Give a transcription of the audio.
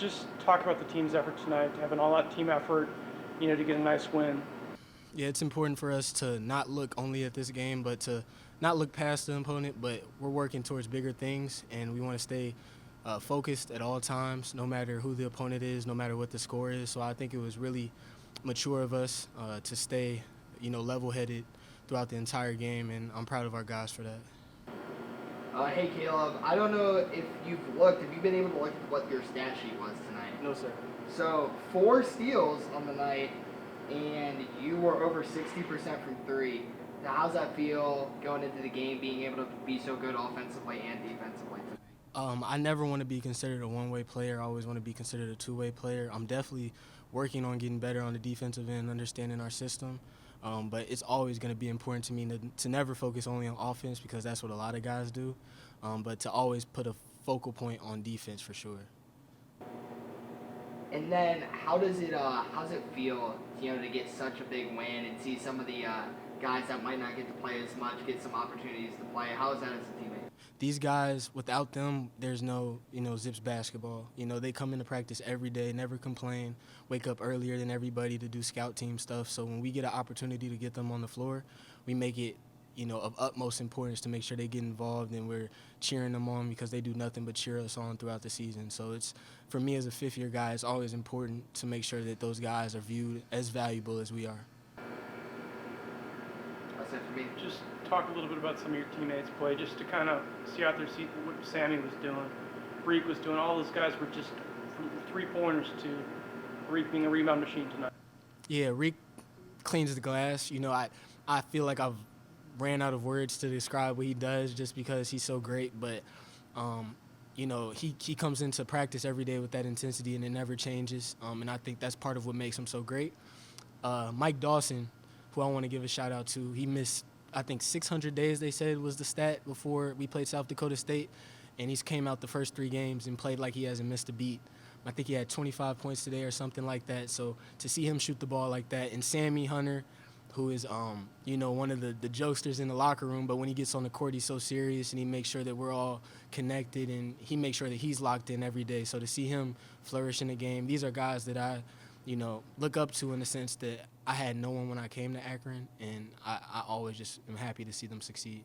just talk about the team's effort tonight, having all that team effort, to get a nice win. Yeah, it's important for us to not look only at this game, but to not look past the opponent. But we're working towards bigger things, and we want to stay focused at all times, no matter who the opponent is, no matter what the score is. So I think it was really mature of us to stay, level-headed throughout the entire game, and I'm proud of our guys for that. Hey Caleb, I don't know if you've looked. Have you been able to look at what your stat sheet was tonight? No, sir. So 4 steals on the night, and you were over 60% from three. Now, how's that feel going into the game, being able to be so good offensively and defensively tonight? I never want to be considered a one-way player. I always want to be considered a two-way player. I'm definitely working on getting better on the defensive end, understanding our system. But it's always going to be important to me to never focus only on offense because that's what a lot of guys do. But to always put a focal point on defense for sure. And then, how does it feel, to get such a big win and see some of the guys that might not get to play as much get some opportunities to play? How is that as a teammate? These guys, without them, there's no, Zips basketball. They come into practice every day, never complain, wake up earlier than everybody to do scout team stuff. So when we get an opportunity to get them on the floor, we make it, of utmost importance to make sure they get involved and we're cheering them on because they do nothing but cheer us on throughout the season. So it's, for me as a fifth-year guy, it's always important to make sure that those guys are viewed as valuable as we are. That's it for me. Just talk a little bit about some of your teammates' play, just to kind of see out there, see what Sammy was doing, Reek was doing. All those guys were just from three-pointers to Reek being a rebound machine tonight. Yeah, Reek cleans the glass. I feel like I've ran out of words to describe what he does just because he's so great. But, he comes into practice every day with that intensity and it never changes. And I think that's part of what makes him so great. Mike Dawson, who I want to give a shout out to, he missed, I think, 600 days, they said was the stat before we played South Dakota State. And he's came out the first 3 games and played like he hasn't missed a beat. I think he had 25 points today or something like that. So to see him shoot the ball like that, and Sammy Hunter, who is, one of the jokesters in the locker room, but when he gets on the court, he's so serious, and he makes sure that we're all connected, and he makes sure that he's locked in every day. So to see him flourish in the game, these are guys that I, look up to in the sense that I had no one when I came to Akron, and I always just am happy to see them succeed.